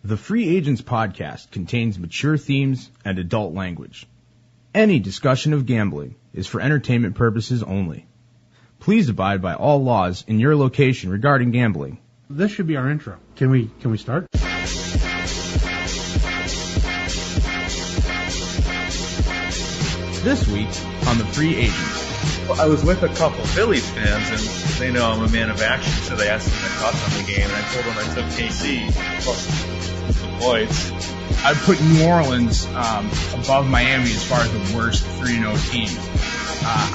The Free Agents podcast contains mature themes and adult language. Any discussion of gambling is for entertainment purposes only. Please abide by all laws in your location regarding gambling. This should be our intro. Can we start? This week on The Free Agents. Well, I was with a couple Phillies fans, and they know I'm a man of action, so they asked me my thoughts on the game, and I told them I took KC plus the points. I'd put New Orleans above Miami as far as the worst 3-0 teams.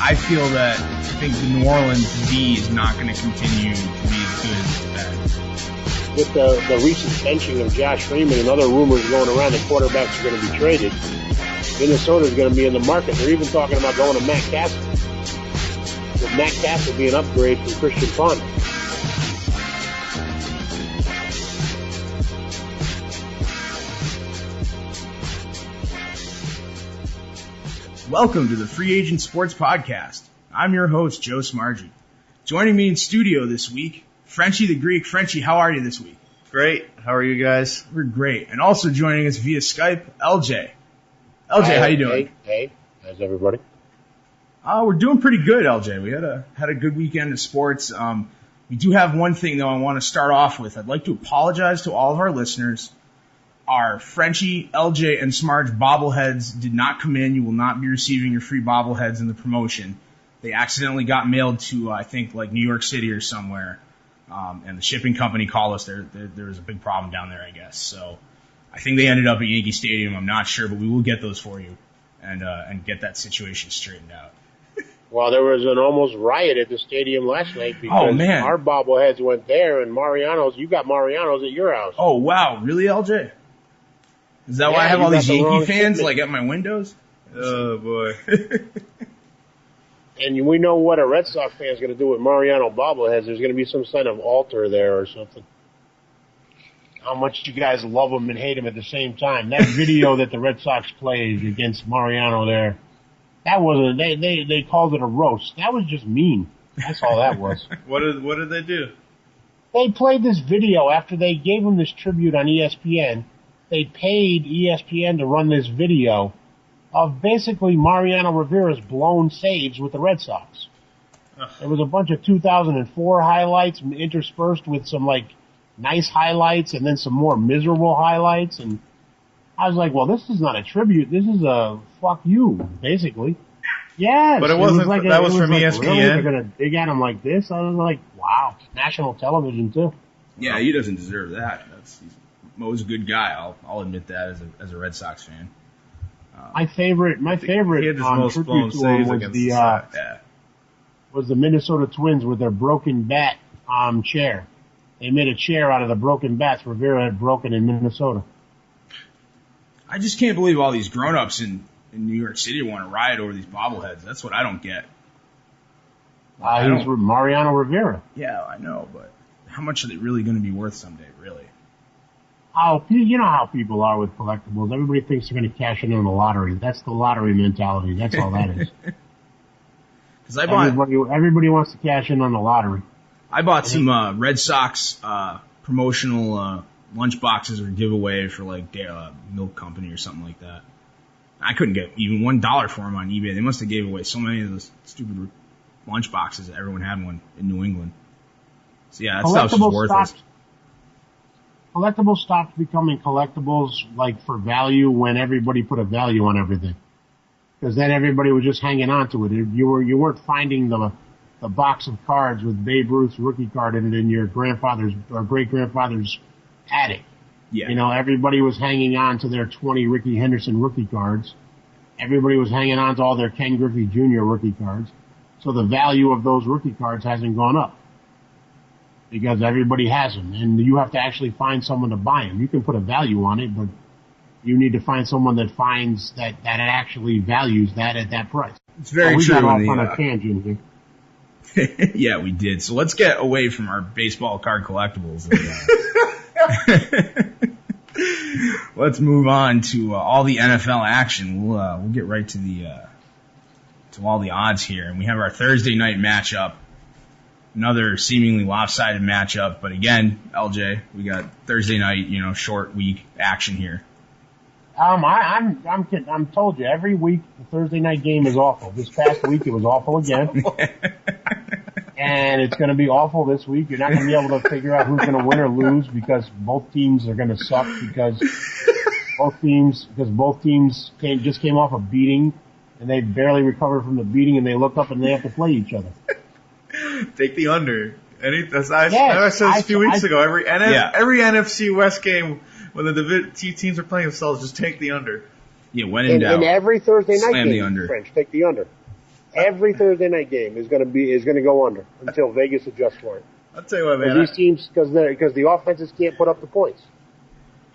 I feel that I think the New Orleans D is not going to continue to be as good as it's been. With the recent benching of Josh Freeman and other rumors going around that quarterbacks are going to be traded, Minnesota is going to be in the market. They're even talking about going to Matt Castle. Would Matt Castle be an upgrade from Christian Ponder? Welcome to the Free Agent Sports Podcast. I'm your host, Joe Smarge. Joining me in studio this week, Frenchy the Greek. Frenchy, how are you this week? Great. How are you guys? We're great. And also joining us via Skype, LJ. LJ, how you doing? Hey, how's everybody? We're doing pretty good, LJ. We had a good weekend of sports. We do have one thing, though, I want to start off with. I'd like to apologize to all of our listeners. Our Frenchy, LJ, and Smarge bobbleheads did not come in. You will not be receiving your free bobbleheads in the promotion. They accidentally got mailed to, I think, like New York City or somewhere. And the shipping company called us. There was a big problem down there, I guess. So I think they ended up at Yankee Stadium. I'm not sure, but we will get those for you and get that situation straightened out. Well, there was an almost riot at the stadium last night because our bobbleheads went there and Mariano's. You got Mariano's at your house. Oh, wow. Really, LJ? Is that why I have all these Yankee fans like at my windows? Oh, boy. And we know what a Red Sox fan is going to do with Mariano bobbleheads. There's going to be some kind of altar there or something. How much you guys love him and hate him at the same time. That video that the Red Sox played against Mariano there, that wasn't, they called it a roast. That was just mean. That's all that was. What did they do? They played this video after they gave him this tribute on ESPN. They paid ESPN to run this video of basically Mariano Rivera's blown saves with the Red Sox. There was a bunch of 2004 highlights interspersed with some like nice highlights and then some more miserable highlights, and I was like, well, this is not a tribute. This is a fuck you, basically. Yes. But it wasn't. That was from ESPN. Really? They're going to dig at him like this? I was like, wow. National television, too. Yeah, he doesn't deserve that. He's Mo's a good guy. I'll admit that as a Red Sox fan. My favorite tribute to him was the Minnesota Twins with their broken bat chair. They made a chair out of the broken bats Rivera had broken in Minnesota. I just can't believe all these grown-ups in New York City want to riot over these bobbleheads. That's what I don't get. He's Mariano Rivera. Yeah, I know, but how much are they really going to be worth someday, really? Oh, you know how people are with collectibles. Everybody thinks they're going to cash in on the lottery. That's the lottery mentality. That's all that is. Everybody wants to cash in on the lottery. I bought some Red Sox promotional lunch boxes or giveaway for like milk company or something like that. I couldn't get even $1 for them on eBay. They must have gave away so many of those stupid lunch boxes that everyone had one in New England. So yeah, that stuff's just worthless. Collectibles stopped becoming collectibles like for value when everybody put a value on everything. Because then everybody was just hanging on to it. You weren't finding the box of cards with Babe Ruth's rookie card in it in your grandfather's or great-grandfather's attic. Yeah. You know, everybody was hanging on to their 20 Ricky Henderson rookie cards. Everybody was hanging on to all their Ken Griffey Jr. rookie cards. So the value of those rookie cards hasn't gone up. Because everybody has them. And you have to actually find someone to buy them. You can put a value on it, but you need to find someone that finds that it actually values that at that price. It's very we true. Got off on a tangent here. Yeah, we did. So let's get away from our baseball card collectibles. Let's move on to all the NFL action. We'll get right to all the odds here, and we have our Thursday night matchup. another seemingly lopsided matchup. But again, LJ, we got Thursday night, short week action here. I'm told you every week the Thursday night game is awful. This past week it was awful again. And it's going to be awful this week. You're not going to be able to figure out who's going to win or lose because both teams are going to suck because both teams just came off a beating and they barely recovered from the beating and they look up and they have to play each other. Take the under. I said this a few weeks ago. Every NFC West game when the two teams are playing themselves, just take the under. Yeah, when in doubt. And every Thursday night slam game, the under. French, take the under. Every Thursday night game is going to go under until Vegas adjusts for it. I'll tell you what, man. These teams, because the offenses can't put up the points.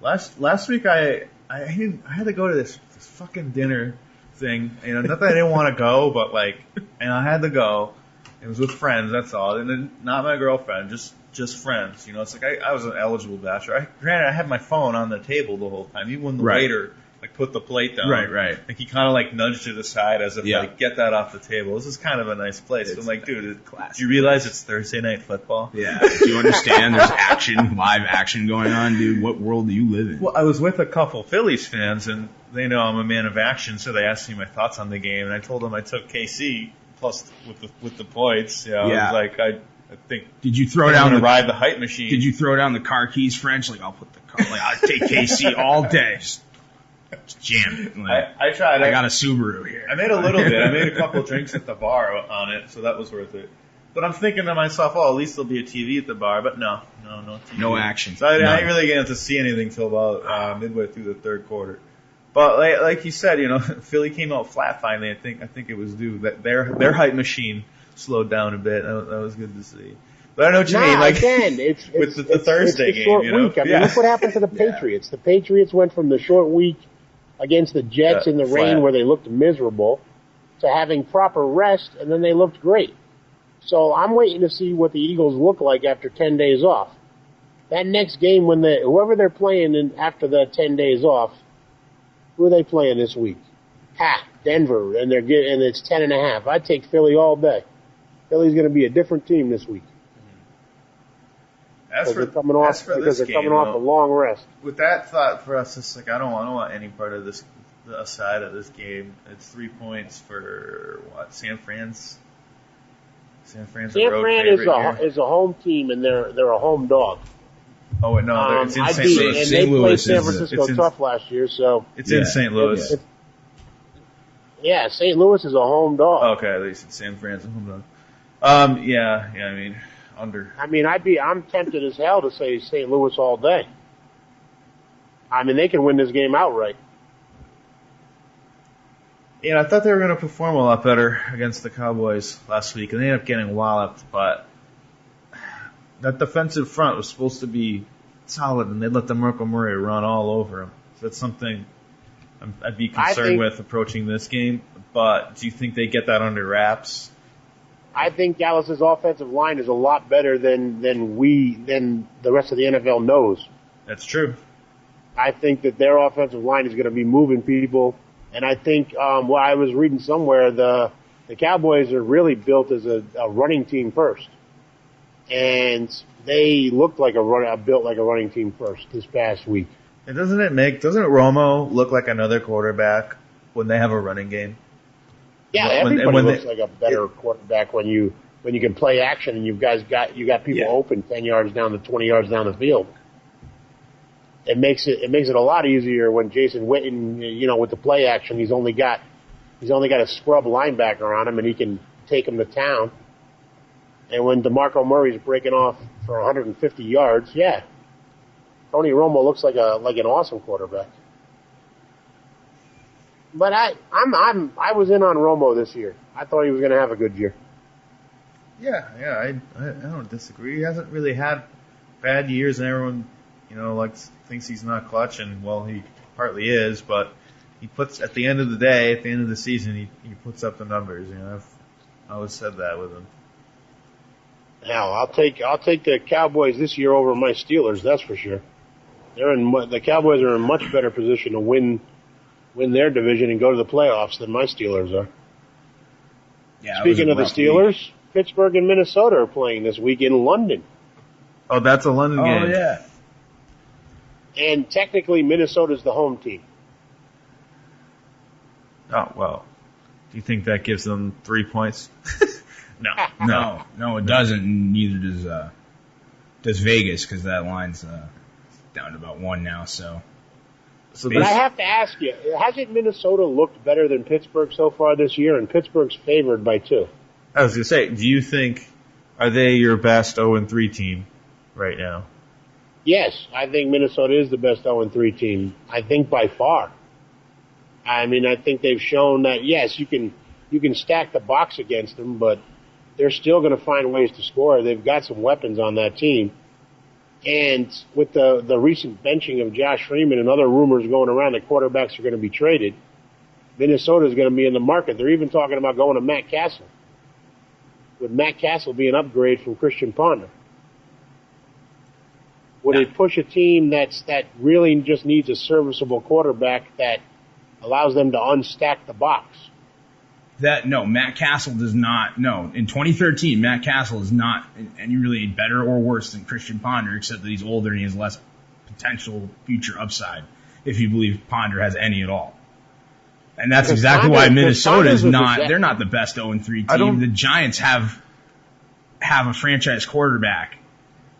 Last week I had to go to this fucking dinner thing. Not that I didn't want to go, but I had to go. It was with friends, that's all, and then not my girlfriend, just friends. It's like I was an eligible bachelor. Granted, I had my phone on the table the whole time, even when the waiter put the plate down. Right. He kind of nudged it aside as if get that off the table. This is kind of a nice place. So I'm like, dude, do you realize it's Thursday night football? Yeah. Do you understand? There's live action going on, dude. What world do you live in? Well, I was with a couple Phillies fans, and they know I'm a man of action, so they asked me my thoughts on the game, and I told them I took KC plus with the points. I think. Did you throw down ride the hype machine? Did you throw down the car keys, French? I'll put the car. I'll take KC all day. Just jam it. I tried. I got a Subaru here. I made a little bit. I made a couple of drinks at the bar on it, so that was worth it. But I'm thinking to myself, at least there'll be a TV at the bar. But no TV. No action. So I didn't really get to see anything till about midway through the third quarter. But like you said, Philly came out flat finally. I think it was due that their hype machine slowed down a bit. That was good to see. But I know what you mean. Again, it's with the Thursday game, short week. I mean, look what happened to the Patriots. The Patriots went from the short week against the Jets in the rain where they looked miserable to having proper rest, and then they looked great. So I'm waiting to see what the Eagles look like after 10 days off. That next game, when whoever they're playing after the 10 days off, who are they playing this week? Denver, and it's 10.5. I'd take Philly all day. Philly's going to be a different team this week. They're coming off a long rest. With that thought for us, it's I don't want any part of this aside of this game. It's 3 points for what? San Fran's a road favorite is a home team, and they're a home dog. Oh no, it's in St. Louis. And they played San Francisco tough last year, so it's in St. Louis. St. Louis is a home dog. Okay, at least San Fran's a home dog. I mean. Under. I mean, I'm tempted as hell to say St. Louis all day. I mean, they can win this game outright. I thought they were going to perform a lot better against the Cowboys last week, and they ended up getting walloped, but that defensive front was supposed to be solid, and they let DeMarco Murray run all over him. So that's something I'd be concerned with approaching this game, but do you think they get that under wraps? I think Dallas's offensive line is a lot better than the rest of the NFL knows. That's true. I think that their offensive line is going to be moving people, and I think I was reading somewhere the Cowboys are really built as a running team first, and they looked like built like a running team first this past week. And doesn't Romo look like another quarterback when they have a running game? Yeah, everybody looks like a better quarterback when you can play action and you got people open 10 yards down to 20 yards down the field. It makes it a lot easier when Jason Witten, with the play action, he's only got a scrub linebacker on him and he can take him to town. And when DeMarco Murray's breaking off for 150 yards, Tony Romo looks like an awesome quarterback. But I was in on Romo this year. I thought he was going to have a good year. I don't disagree. He hasn't really had bad years, and everyone, thinks he's not clutch, and he partly is. But he puts at the end of the day, at the end of the season, he puts up the numbers. I've always said that with him. Hell, I'll take the Cowboys this year over my Steelers. That's for sure. The Cowboys are in much better position to win their division and go to the playoffs than my Steelers are. Yeah, Speaking of the Steelers, Pittsburgh and Minnesota are playing this week in London. Oh, that's a London game. Oh, yeah. And technically, Minnesota's the home team. Oh, well. Do you think that gives them 3 points? No, it doesn't. And neither does Vegas, because that line's down to about 1 now. So But I have to ask you, hasn't Minnesota looked better than Pittsburgh so far this year? And Pittsburgh's favored by 2. I was going to say, do you think, are they your best 0-3 team right now? Yes, I think Minnesota is the best 0-3 team. I think by far. I mean, I think they've shown that, yes, you can stack the box against them, but they're still going to find ways to score. They've got some weapons on that team. And with the recent benching of Josh Freeman and other rumors going around that quarterbacks are going to be traded, Minnesota is going to be in the market. They're even talking about going to Matt Castle, with Matt Castle being an upgrade from Christian Ponder. Would it push a team that really just needs a serviceable quarterback that allows them to unstack the box? Matt Castle does not. No, in 2013, Matt Castle is not any really better or worse than Christian Ponder, except that he's older and he has less potential future upside, if you believe Ponder has any at all. And that's exactly why Minnesota is not. They're not the best 0-3 team. The Giants have a franchise quarterback.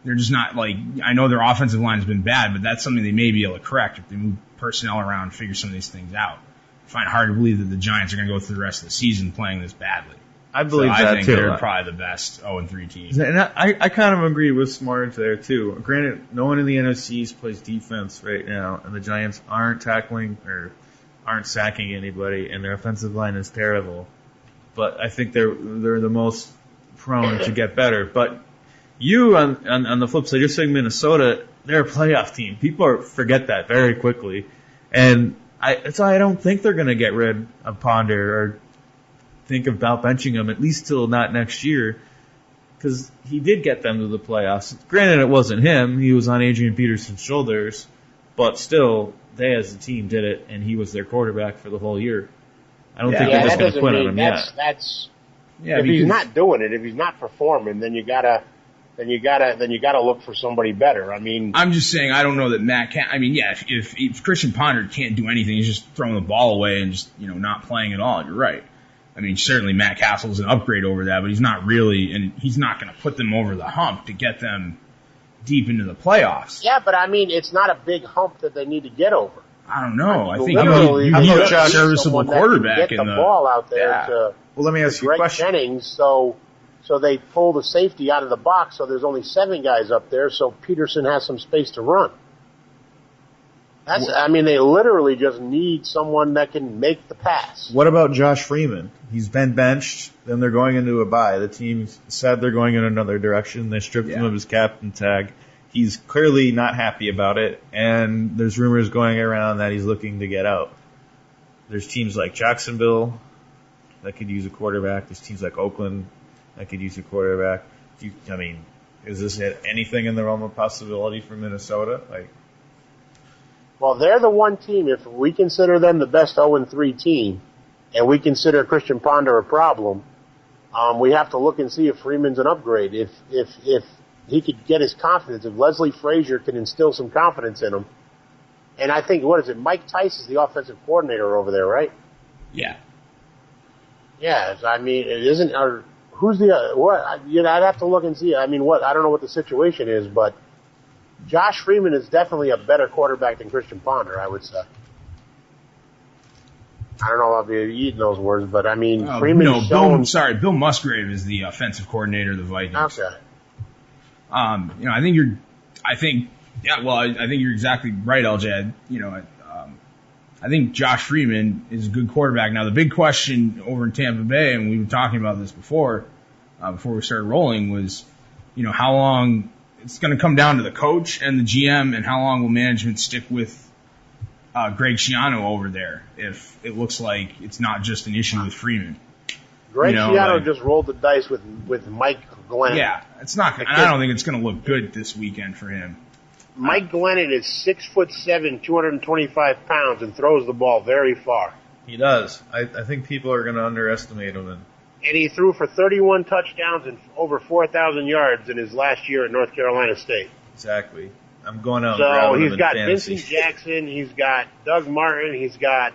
They're just not like. I know their offensive line has been bad, but that's something they may be able to correct if they move personnel around and figure some of these things out. I find it hard to believe that the Giants are going to go through the rest of the season playing this badly. I believe that, I think too. They're probably the best 0-3 team. And I kind of agree with Smarge there, too. Granted, no one in the NFC East plays defense right now, and the Giants aren't tackling or aren't sacking anybody, and their offensive line is terrible. But I think they're the most prone to get better. But you, on the flip side, you're saying Minnesota, they're a playoff team. People forget that very quickly. And that's why I don't think they're going to get rid of Ponder or think about benching him, at least till not next year, because he did get them to the playoffs. Granted, it wasn't him. He was on Adrian Peterson's shoulders, but still, they as a team did it, and he was their quarterback for the whole year. I don't think they're just going to quit on him yet. If he's not doing it, if he's not performing, then you gotta look for somebody better. I mean, I'm just saying I don't know that Matt can. I mean, yeah, if Christian Ponder can't do anything, he's just throwing the ball away and just not playing at all. You're right. I mean, certainly Matt Castle is an upgrade over that, but he's not really, and he's not going to put them over the hump to get them deep into the playoffs. Yeah, but I mean, it's not a big hump that they need to get over. I don't know. I think you need a serviceable quarterback get the ball out there to let me ask you a Greg question. Jennings, so they pull the safety out of the box, so there's only 7 guys up there, so Peterson has some space to run. They literally just need someone that can make the pass. What about Josh Freeman? He's been benched, then they're going into a bye. The team said they're going in another direction. They stripped him of his captain tag. He's clearly not happy about it, and there's rumors going around that he's looking to get out. There's teams like Jacksonville that could use a quarterback. There's teams like Oakland that could use a quarterback. Is this anything in the realm of possibility for Minnesota? Well, they're the one team, if we consider them the best 0-3 team, and we consider Christian Ponder a problem, we have to look and see if Freeman's an upgrade. If he could get his confidence, if Leslie Frazier can instill some confidence in him, and I think, Mike Tice is the offensive coordinator over there, right? Yeah. Yeah, it isn't, or who's the, what, I'd have to look and see. I don't know what the situation is, but Josh Freeman is definitely a better quarterback than Christian Ponder, I would say. I don't know if I'll be eating those words, but Freeman. Bill Musgrave is the offensive coordinator of the Vikings. Okay. I think you're exactly right, LJ. I think Josh Freeman is a good quarterback. Now, the big question over in Tampa Bay, and we were talking about this before we started rolling, was, how long. It's going to come down to the coach and the GM, and how long will management stick with Greg Schiano over there if it looks like it's not just an issue with Freeman. Greg Schiano just rolled the dice with Mike Glennon. Yeah, it's not. I don't think it's going to look good this weekend for him. Mike Glennon is 6'7", 225 pounds, and throws the ball very far. He does. I think people are going to underestimate him, and And he threw for 31 touchdowns and over 4,000 yards in his last year at North Carolina State. Exactly. I'm going out. So and he's got fantasy. Vincent Jackson, he's got Doug Martin, he's got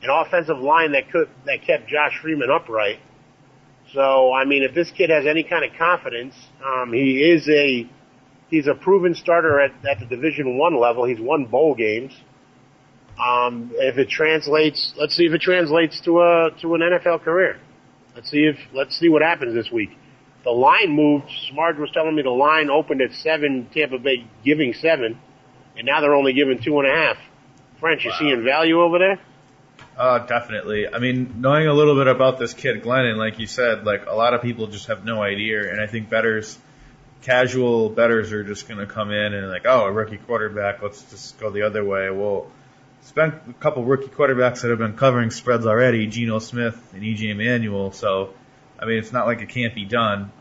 an offensive line that kept Josh Freeman upright. So I mean, if this kid has any kind of confidence, he's a proven starter at the Division I level. He's won bowl games. If it translates, let's see if it translates to an NFL career. Let's see what happens this week. The line moved. Smarge was telling me the line opened at 7, Tampa Bay giving 7, and now they're only giving 2.5. French, you seeing value over there? Definitely. I mean, knowing a little bit about this kid, Glennon, like you said, like a lot of people just have no idea, and I think casual bettors are just going to come in and like, oh, a rookie quarterback, let's just go the other way. Well, spent a couple rookie quarterbacks that have been covering spreads already, Geno Smith and E.J. Manuel, so I mean, it's not like it can't be done.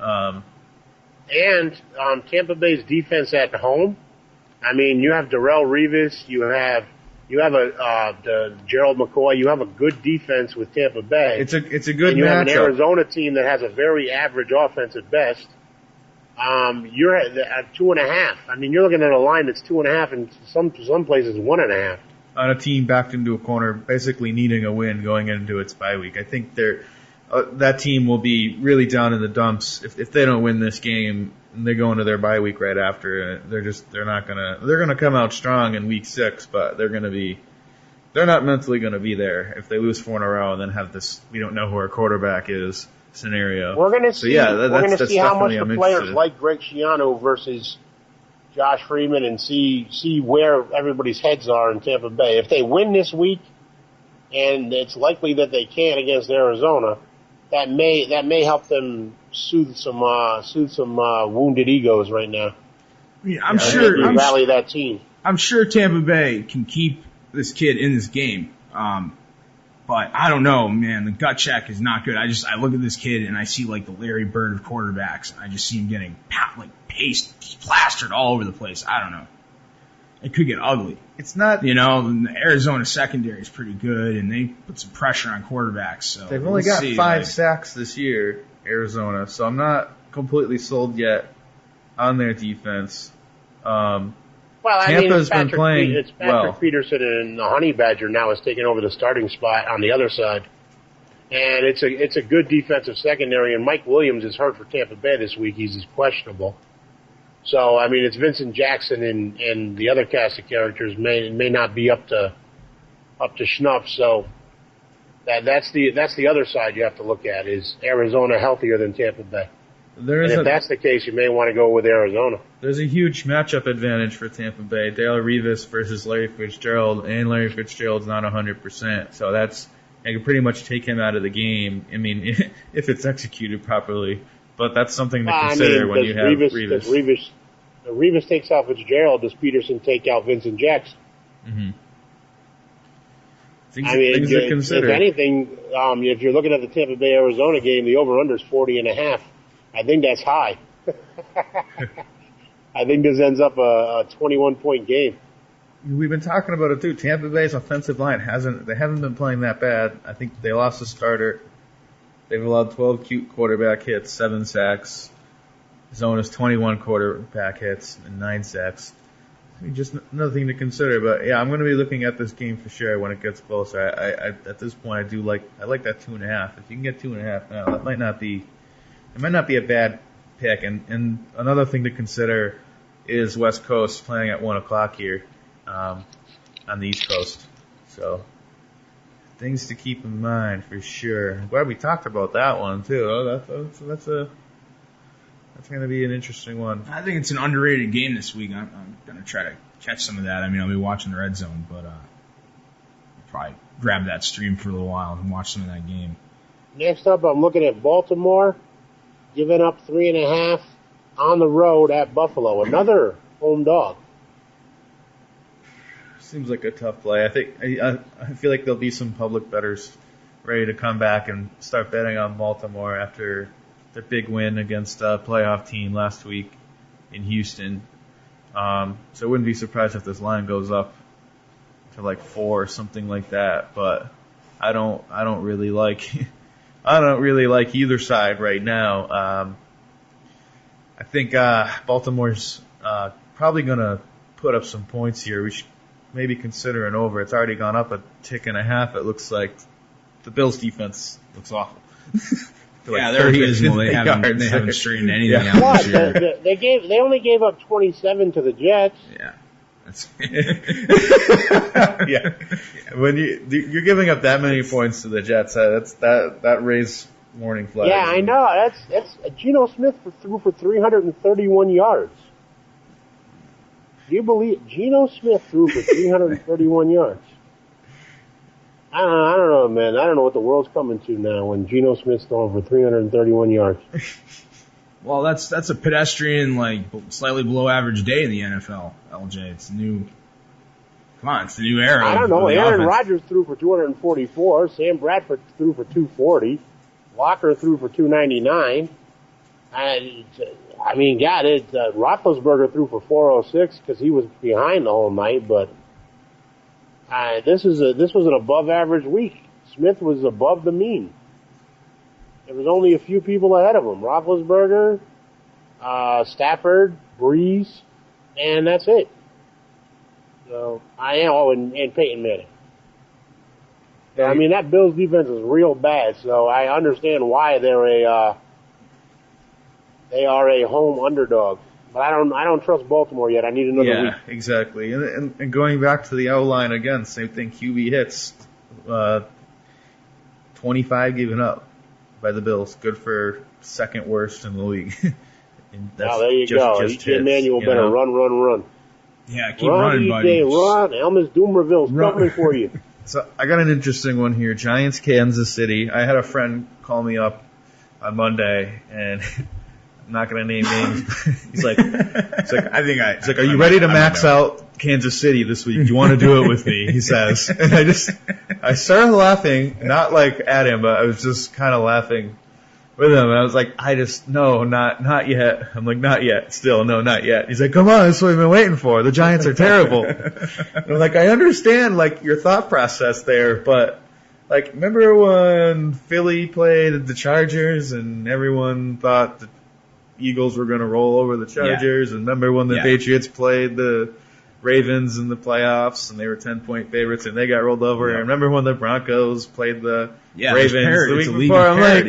And Tampa Bay's defense at home. I mean, you have Darrell Revis, you have the Gerald McCoy. You have a good defense with Tampa Bay. It's a good and you matchup. have an Arizona team that has a very average offense at best. You're at 2.5. I mean, you're looking at a line that's 2.5, and some places 1.5. On a team backed into a corner, basically needing a win going into its bye week. I think that team will be really down in the dumps if they don't win this game and they go into their bye week right after. They're gonna come out strong in week 6, but they're not mentally gonna be there if they lose 4 in a row and then have this we don't know who our quarterback is scenario. We're gonna see. We're gonna see how much the players in. like Greg Schiano versus Josh Freeman and see where everybody's heads are in Tampa Bay. If they win this week, and it's likely that they can against Arizona, that may help them soothe some wounded egos right now. I mean, I'm sure rally that team. I'm sure Tampa Bay can keep this kid in this game. But I don't know, man. The gut check is not good. I look at this kid and I see like the Larry Bird of quarterbacks. I just see him getting plastered all over the place. I don't know. It could get ugly. It's not, the Arizona secondary is pretty good, and they put some pressure on quarterbacts. So they've only got 5 sacks this year, Arizona. So I'm not completely sold yet on their defense. Tampa's been playing it's Patrick Peterson, and the Honey Badger now is taking over the starting spot on the other side. And it's a good defensive secondary, and Mike Williams is hurt for Tampa Bay this week. He's questionable. So, I mean, it's Vincent Jackson and the other cast of characters may not be up to snuff. So that's the other side you have to look at. Is Arizona healthier than Tampa Bay? If that's the case, you may want to go with Arizona. There's a huge matchup advantage for Tampa Bay. Dale Revis versus Larry Fitzgerald, and Larry Fitzgerald's not 100%. So I can pretty much take him out of the game. I mean, if it's executed properly. But that's something to consider when you have Revis. Revis takes out Fitzgerald. Does Peterson take out Vincent Jackson? Mm-hmm. Things to consider. If anything, if you're looking at the Tampa Bay Arizona game, the over/under is 40.5. I think that's high. I think this ends up a 21-point game. We've been talking about it too. Tampa Bay's offensive line haven't been playing that bad. I think they lost a starter. They've allowed 12 cute quarterback hits, 7 sacks. Zona's 21 quarterback hits and 9 sacks. I mean, just another thing to consider. But yeah, I'm going to be looking at this game for sure when it gets closer. I at this point I like that 2.5. If you can get 2.5 now, it might not be a bad pick. And another thing to consider is West Coast playing at 1:00 here on the East Coast. So things to keep in mind for sure. I'm glad we talked about that one too. Oh, that's going to be an interesting one. I think it's an underrated game this week. I'm going to try to catch some of that. I mean, I'll be watching the Red Zone, but I'll probably grab that stream for a little while and watch some of that game. Next up, I'm looking at Baltimore giving up 3.5 on the road at Buffalo. Another home dog. Seems like a tough play. I feel like there'll be some public bettors ready to come back and start betting on Baltimore after their big win against a playoff team last week in Houston. So I wouldn't be surprised if this line goes up to like 4 or something like that. But I don't really like I don't really like either side right now. I think Baltimore's probably going to put up some points here. We should maybe consider an over. It's already gone up a tick and a half. It looks like the Bills' defense looks awful. Yeah, they're abysmal. They haven't straightened anything out this year. They only gave up 27 to the Jets. Yeah. Yeah. When you're giving up that many points to the Jets, that raised warning flags. Yeah, I know. That's Geno Smith threw for 331 yards. Do you believe Geno Smith threw for 331 yards? I don't know, man. I don't know what the world's coming to now when Geno Smith's throwing for 331 yards. Well, that's a pedestrian, like slightly below average day in the NFL. LJ, it's new. Come on, it's the new era. I don't know. of the Aaron offense. Rodgers threw for 244. Sam Bradford threw for 240. Walker threw for 299. I mean, God, Roethlisberger threw for 406 because he was behind the whole night. But this was an above average week. Smith was above the mean. There was only a few people ahead of him: Roethlisberger, Stafford, Breeze, and that's it. So and Peyton Manning. So, I mean, that Bills defense is real bad. So I understand why they are a home underdog. But I don't trust Baltimore yet. I need another week. Yeah, exactly. And going back to the O-line again, same thing. QB hits, 25 given up by the Bills. Good for second worst in the league. And that's there you go. E.J. Manuel better run. Yeah, keep running, buddy. Run. Elmas Doomerville's coming for you. So I got an interesting one here. Giants, Kansas City. I had a friend call me up on Monday, and I'm not going to name names. He's like, are you ready to max out Kansas City this week? Do you want to do it with me? He says. And I started laughing, not like at him, but I was just kind of laughing with him. And I was like, no, not yet. I'm like, not yet. Still, no, not yet. He's like, come on, that's what we've been waiting for. The Giants are terrible. And I'm like, I understand, like, your thought process there, but, like, remember when Philly played the Chargers and everyone thought the Eagles were going to roll over the Chargers? Yeah. And remember when the Patriots played the Ravens in the playoffs and they were 10-point favorites and they got rolled over? Yeah. And remember when the Broncos played the Ravens the week before? I'm like,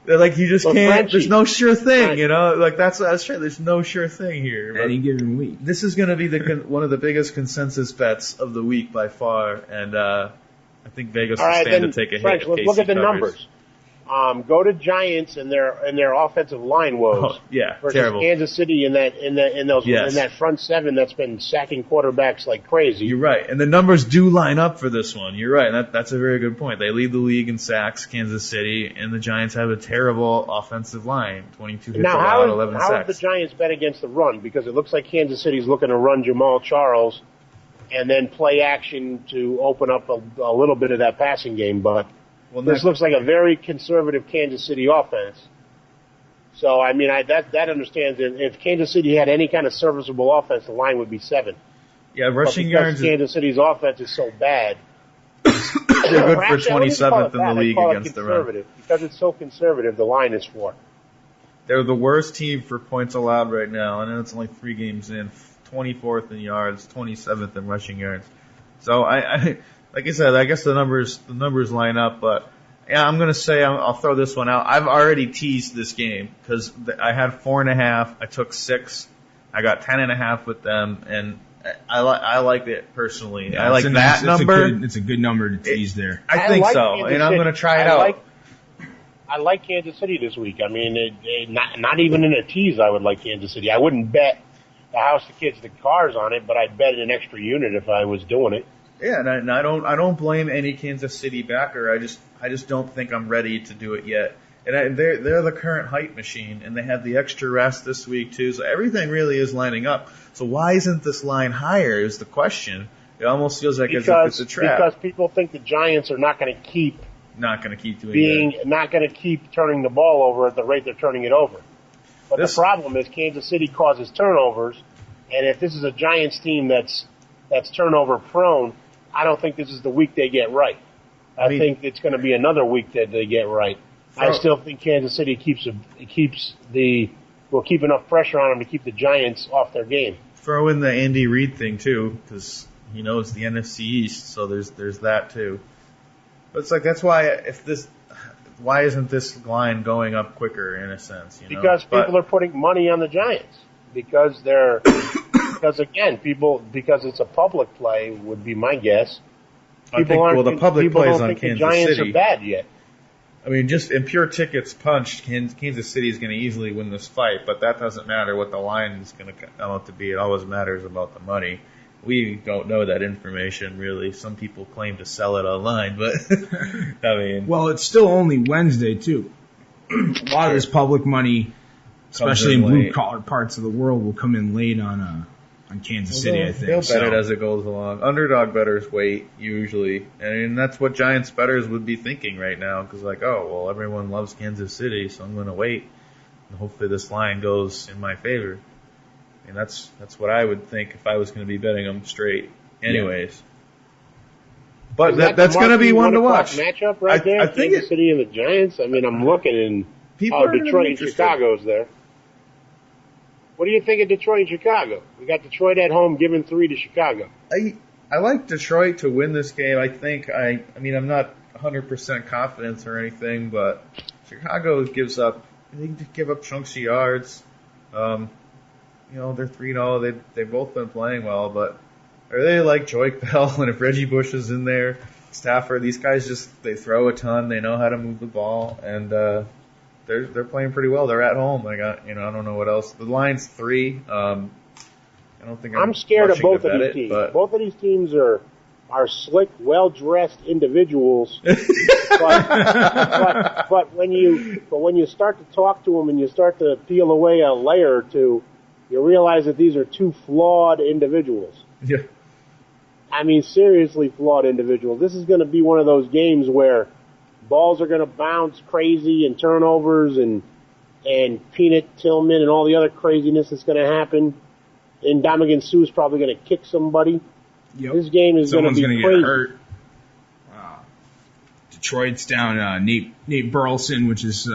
they're like, you just can't. Frenchy. There's no sure thing, you know. Like that's true. There's no sure thing here. Any given week. This is going to be one of the biggest consensus bets of the week by far, and I think Vegas will stand to take a hit. Let's look at the numbers. Go to Giants and their offensive line woes. Versus terrible. Kansas City in that front seven that's been sacking quarterbacks like crazy. You're right, and the numbers do line up for this one. You're right, and that's a very good point. They lead the league in sacks, Kansas City, and the Giants have a terrible offensive line, 22 hits allowed, 11 sacks. How have the Giants bet against the run? Because it looks like Kansas City's looking to run Jamal Charles and then play action to open up a little bit of that passing game, but. Well, this looks like a very conservative Kansas City offense. So, I mean, that understands that if Kansas City had any kind of serviceable offense, the line would be 7. Yeah, rushing yards. Kansas City's offense is so bad. They're good for 27th in the league against the run. Because it's so conservative, the line is 4. They're the worst team for points allowed right now, and it's only 3 games in. 24th in yards, 27th in rushing yards. So like I said, I guess the numbers line up, but yeah, I'm gonna say I'll throw this one out. I've already teased this game because I had 4.5, I took 6, I got 10.5 with them, and I like it personally. Yeah, I like that number. It's a good number to tease there. I think so, and I'm gonna try it out. I like Kansas City this week. I mean, not even in a tease, I would like Kansas City. I wouldn't bet the house, the kids, the cars on it, but I'd bet an extra unit if I was doing it. Yeah, and I don't blame any Kansas City backer. I just don't think I'm ready to do it yet. And they're the current hype machine, and they have the extra rest this week too. So everything really is lining up. So why isn't this line higher? Is the question. It almost feels like as if it's a trap. Because people think the Giants are not going to keep turning the ball over at the rate they're turning it over. But the problem is Kansas City causes turnovers, and if this is a Giants team that's turnover prone, I don't think this is the week they get right. I think it's going to be another week that they get right. I still think Kansas City will keep enough pressure on them to keep the Giants off their game. Throw in the Andy Reid thing too, because he knows the NFC East, so there's that too. But it's like that's why why isn't this line going up quicker in a sense? Because people are putting money on the Giants because because it's a public play would be my guess. The public plays on Kansas City. The Giants are bad yet. I mean, just in pure tickets punched, Kansas City is going to easily win this fight, but that doesn't matter what the line is going to come out to be. It always matters about the money. We don't know that information, really. Some people claim to sell it online, but, I mean... Well, it's still only Wednesday, too. A lot of this public money, especially in blue-collar parts of the world, will come in late on Kansas City, I think. They'll bet it as it goes along. Underdog bettors wait, usually. I mean, that's what Giants bettors would be thinking right now, because everyone loves Kansas City, so I'm going to wait. And hopefully this line goes in my favor. And that's what I would think if I was going to be betting them straight anyways. Yeah. But that's going to be one to watch. Matchup right there, Kansas City and the Giants. I mean, I'm looking and Detroit and Chicago's there. What do you think of Detroit and Chicago? We got Detroit at home giving 3 to Chicago. I like Detroit to win this game. I think I mean I'm not 100% confident or anything, but Chicago they give up chunks of yards. They're 3-0. They've both been playing well, but are they like Joik Bell and if Reggie Bush is in there, Stafford, these guys they throw a ton. They know how to move the ball, and they're playing pretty well. They're at home. I don't know what else. The line's 3. I don't think I'm scared of both of these teams. Both of these teams are slick, well-dressed individuals. but when you start to talk to them and you start to peel away a layer or two, you realize that these are 2 flawed individuals. Yeah. I mean, seriously flawed individuals. This is going to be one of those games where balls are going to bounce crazy and turnovers and Peanut Tillman and all the other craziness that's going to happen. And Dominican Sue's probably going to kick somebody. Yep. This game is going to be crazy. Get hurt. Detroit's down Nate Burleson, which is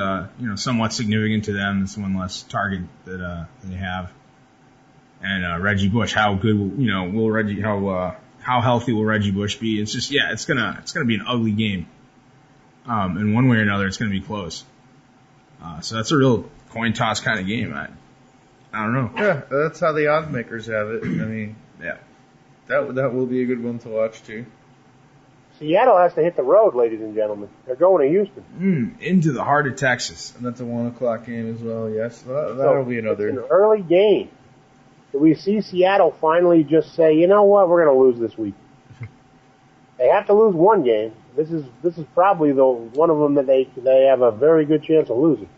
somewhat significant to them. It's one less target that they have. And Reggie Bush, how healthy will Reggie Bush be? It's just it's gonna be an ugly game. In one way or another, it's gonna be close. So that's a real coin toss kind of game. I don't know. Yeah, that's how the odds makers have it. I mean, yeah, that will be a good one to watch too. Seattle has to hit the road, ladies and gentlemen. They're going to Houston. Into the heart of Texas. And that's a 1:00 game as well, yes. That'll be another. It's an early game. Do we see Seattle finally just say, you know what, we're going to lose this week? They have to lose one game. This is probably the one of them that they have a very good chance of losing.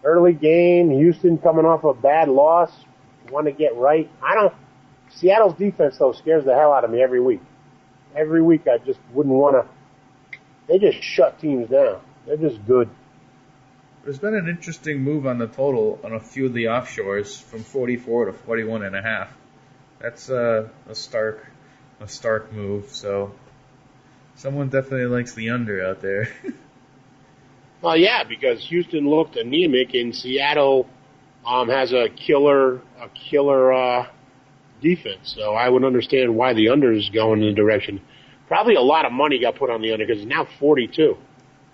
Early game, Houston coming off a bad loss, want to get right. Seattle's defense, though, scares the hell out of me every week. Every week I just wouldn't want to. They just shut teams down. They're just good. There's been an interesting move on the total on a few of the offshores from 44 to 41.5. That's a stark move. So someone definitely likes the under out there. Well, yeah, because Houston looked anemic and Seattle has a killer defense. So I would understand why the under is going in the direction. Probably a lot of money got put on the under because it's now 42.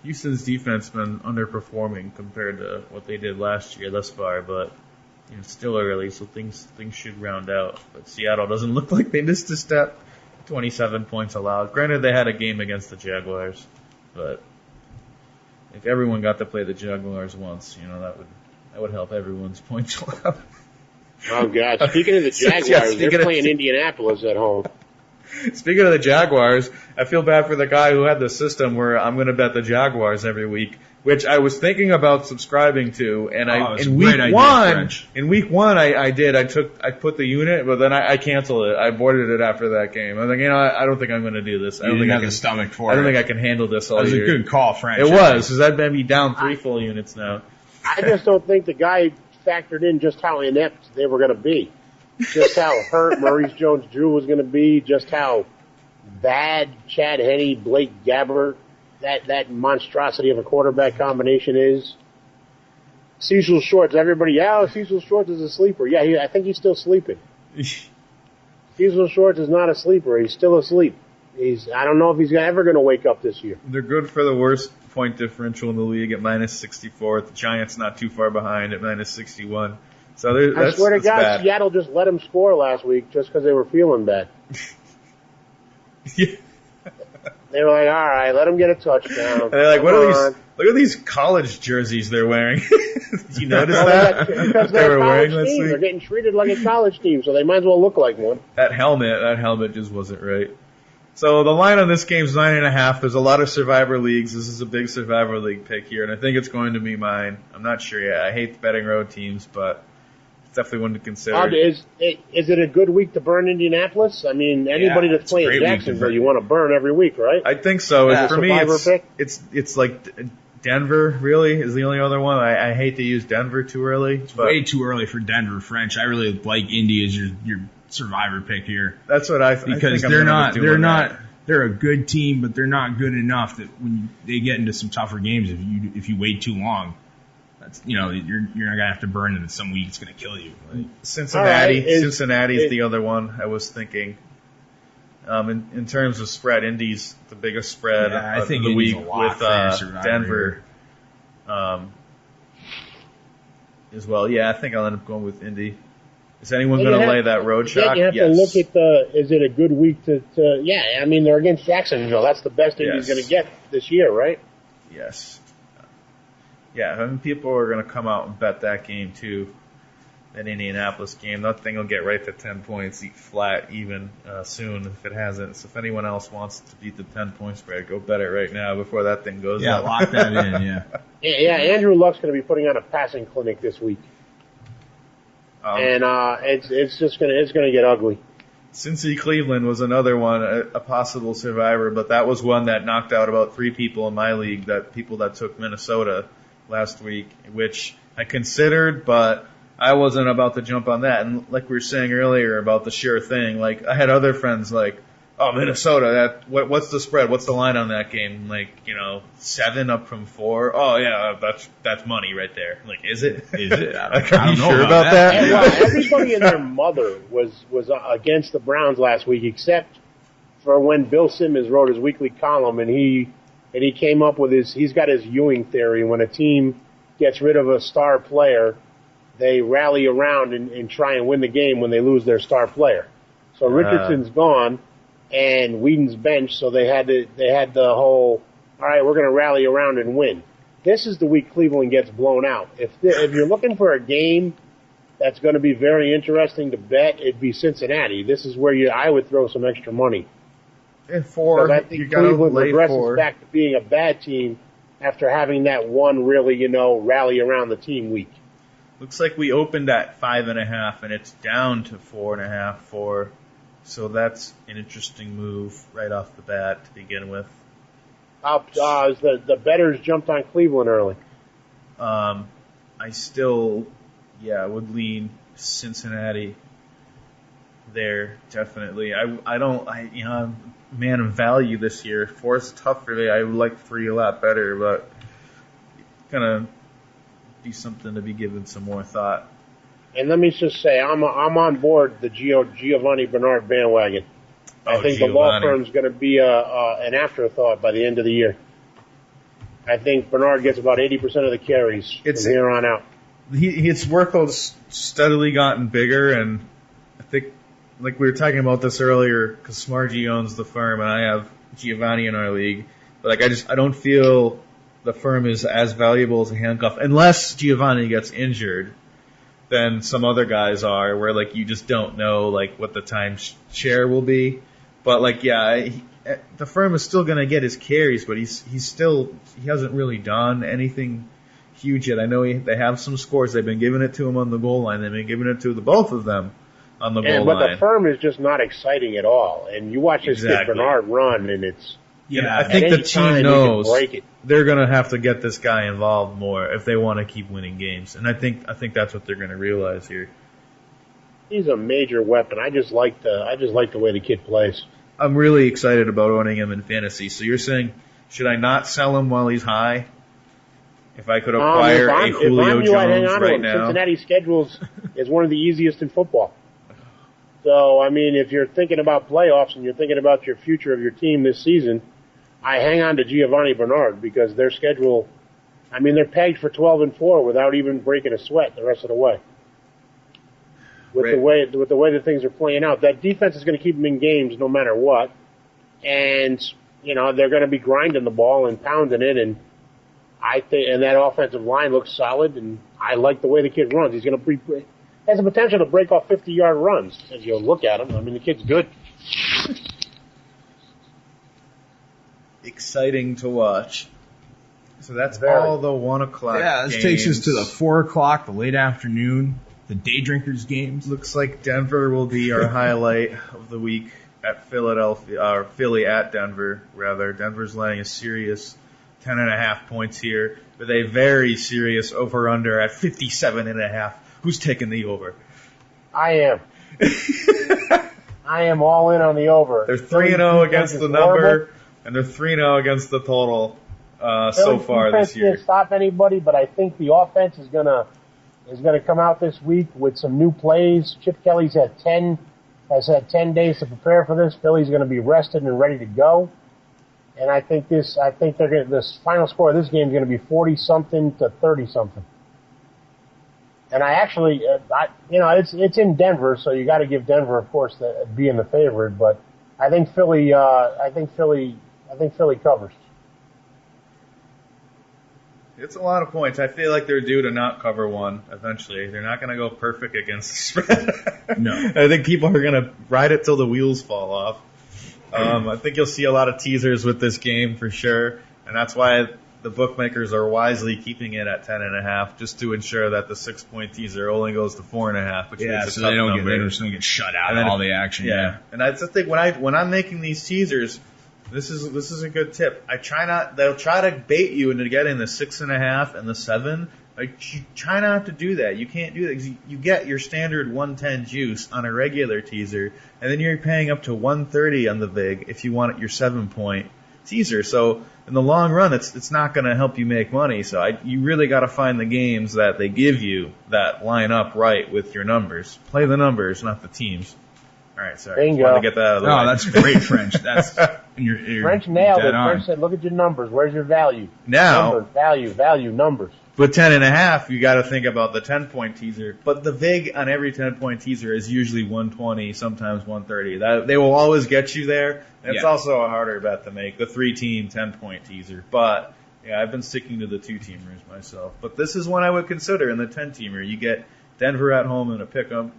Houston's defense has been underperforming compared to what they did last year thus far, but it's still early, so things should round out. But Seattle doesn't look like they missed a step. 27 points allowed. Granted, they had a game against the Jaguars, but if everyone got to play the Jaguars once, that would help everyone's points allowed. Oh God! Speaking of the Jaguars, they're playing Indianapolis at home. Speaking of the Jaguars, I feel bad for the guy who had the system where I'm going to bet the Jaguars every week, which I was thinking about subscribing to, and in week one I did. I put the unit, but then I canceled it. I avoided it after that game. I was like, I don't think I'm going to do this. I don't think I have the stomach for it. I don't think I can handle this all year. That was a good call, French. It was, because I'd be down 3 full units now. I just don't think the guy factored in just how inept they were going to be. Just how hurt Maurice Jones-Drew was going to be, just how bad Chad Henne, Blake Gabbert, that monstrosity of a quarterback combination is. Cecil Shorts, everybody, Cecil Shorts is a sleeper. Yeah, I think he's still sleeping. Cecil Shorts is not a sleeper. He's still asleep. I don't know if he's ever going to wake up this year. They're good for the worst point differential in the league at -64. The Giants not too far behind at -61. So I swear to God, bad. Seattle just let him score last week just because they were feeling bad. Yeah. They were like, all right, let him get a touchdown. And they're like, what are these? Look at these college jerseys they're wearing. Did you notice that? Because they they're were a wearing college this team. week? They're getting treated like a college team, so they might as well look like one. That helmet just wasn't right. So the line on this game is 9.5. There's a lot of Survivor leagues. This is a big Survivor league pick here, and I think it's going to be mine. I'm not sure yet. I hate betting road teams, but it's definitely one to consider. Is it a good week to burn Indianapolis? I mean, anybody that's it's a playing great week to Jacksonville, burn. you want to burn every week, right? I think so. Yeah. For me, Survivor pick? it's like Denver, really, is the only other one. I hate to use Denver too early. It's way too early for Denver, French. I really like Indy as your Survivor pick here. That's what I Because think they're a good team, but they're not good enough that when they get into some tougher games, if you wait too long, that's you're not gonna have to burn them. Some week it's gonna kill you. Like, Cincinnati's the other one I was thinking. In terms of spread, Indy's the biggest spread I think of the Indy's week a lot with for your Survivor Denver as well. Yeah, I think I'll end up going with Indy. Is anyone going to lay that road shot? You have to look at is it a good week to I mean, they're against Jacksonville. That's the best Indy's going to get this year, right? Yes. Yeah, I mean, people are going to come out and bet that game too. That Indianapolis game. That thing will get right to 10 points, flat even soon if it hasn't. So if anyone else wants to beat the 10-point spread, go bet it right now before that thing goes up. lock that in, yeah. Yeah, Andrew Luck's going to be putting on a passing clinic this week. And it's going to get ugly. Cincy Cleveland was another one, a possible survivor, but that was one that knocked out about 3 people in my league, people that took Minnesota last week, which I considered, but I wasn't about to jump on that. And like we were saying earlier about the sure thing, like I had other friends like, oh, Minnesota, what's the spread? What's the line on that game? Like, 7 up from 4. Oh yeah, that's money right there. Like, is it? Is it? Are you sure about that? And, everybody and their mother was against the Browns last week, except for when Bill Simmons wrote his weekly column, and he came up with he's got his Ewing theory. When a team gets rid of a star player, they rally around and try and win the game when they lose their star player. So Richardson's gone, and Whedon's bench, so they had the whole, all right, we're going to rally around and win. This is the week Cleveland gets blown out. If you're looking for a game that's going to be very interesting to bet, it'd be Cincinnati. This is where I would throw some extra money. And 4, I think you got to Cleveland lay regresses 4. back to being a bad team after having that one really, rally around the team week. Looks like we opened at 5.5, and it's down to 4.5, 4. So that's an interesting move right off the bat to begin with. The bettors jumped on Cleveland early. I still, would lean Cincinnati there, definitely. I'm a man of value this year. 4 is tough for me. I would like 3 a lot better, but gonna be something to be given some more thought. And let me just say, I'm on board the Giovanni Bernard bandwagon. I think the law firm's going to be an afterthought by the end of the year. I think Bernard gets about 80% of the carries from here on out. His workload's steadily gotten bigger, and I think, like we were talking about this earlier, because Smarge owns the firm, and I have Giovanni in our league. But I don't feel the firm is as valuable as a handcuff, unless Giovanni gets injured. Than some other guys are, where you just don't know what the time share will be. But the firm is still going to get his carries, but he hasn't really done anything huge yet. I know they have some scores. They've been giving it to him on the goal line. They've been giving it to both of them on the goal line. But the firm is just not exciting at all. And you watch this kid Bernard run, and it's I think the team knows they're going to have to get this guy involved more if they want to keep winning games, and I think that's what they're going to realize here. He's a major weapon. I just like the way the kid plays. I'm really excited about owning him in fantasy. So you're saying Should I not sell him while he's high? If I could acquire a Julio Jones right now. Cincinnati's schedule is one of the easiest in football. So, I mean, if you're thinking about playoffs and you're thinking about your future of your team this season, I hang on to Giovanni Bernard because their schedule, I mean, they're pegged for 12-4 without even breaking a sweat the rest of the way. With the way that things are playing out, that defense is going to keep them in games no matter what, and they're going to be grinding the ball and pounding it, and I think, and that offensive line looks solid, and I like the way the kid runs. He's going to has the potential to break off 50-yard runs as you look at him. I mean, the kid's good. Exciting to watch. So that's all the 1 o'clock. Yeah, this takes us to the 4 o'clock, the late afternoon, the day drinkers games. Looks like Denver will be our highlight of the week at Philly at Denver, rather. Denver's laying a serious 10.5 points here with a very serious over-under at 57.5. Who's taking the over? I am. I am all in on the over. They're 3-0 against the number, and they're 3-0 against the total so far this year. Can't stop anybody, but I think the offense is gonna come out this week with some new plays. Chip Kelly's has had 10 days to prepare for this. Philly's going to be rested and ready to go. And I think this final score of this game is going to be 40-something to 30-something. And I actually, it's in Denver, so you got to give Denver, of course, being the favorite. But I think Philly covers. It's a lot of points. I feel like they're due to not cover one eventually. They're not going to go perfect against the spread. No. I think people are going to ride it till the wheels fall off. I think you'll see a lot of teasers with this game for sure, and that's why the bookmakers are wisely keeping it at 10.5, just to ensure that the 6-point teaser only goes to 4.5, which yeah, makes so a tough they don't number. get shut out of all the action. Yeah, and that's the thing. When I'm making these teasers, this is a good tip. They'll try to bait you into getting the 6.5 and the 7. Like, you try not to do that. You can't do that because you get your standard 110 juice on a regular teaser, and then you're paying up to 130 on the VIG if you want your 7-point teaser. So in the long run, it's not going to help you make money. So you really got to find the games that they give you that line up right with your numbers. Play the numbers, not the teams. All right, sorry. Bingo. Just wanted to get that out of the way. Oh, that's great, French. You're French nailed it. on. French said, look at your numbers. Where's your value? Now, numbers, value, numbers. With 10.5, you got to think about the 10-point teaser. But the VIG on every 10-point teaser is usually 120, sometimes 130. They will always get you there. And it's also a harder bet to make, the 3-team 10-point teaser. But yeah, I've been sticking to the 2-teamers myself. But this is one I would consider in the 10-teamer. You get Denver at home in a pick'em.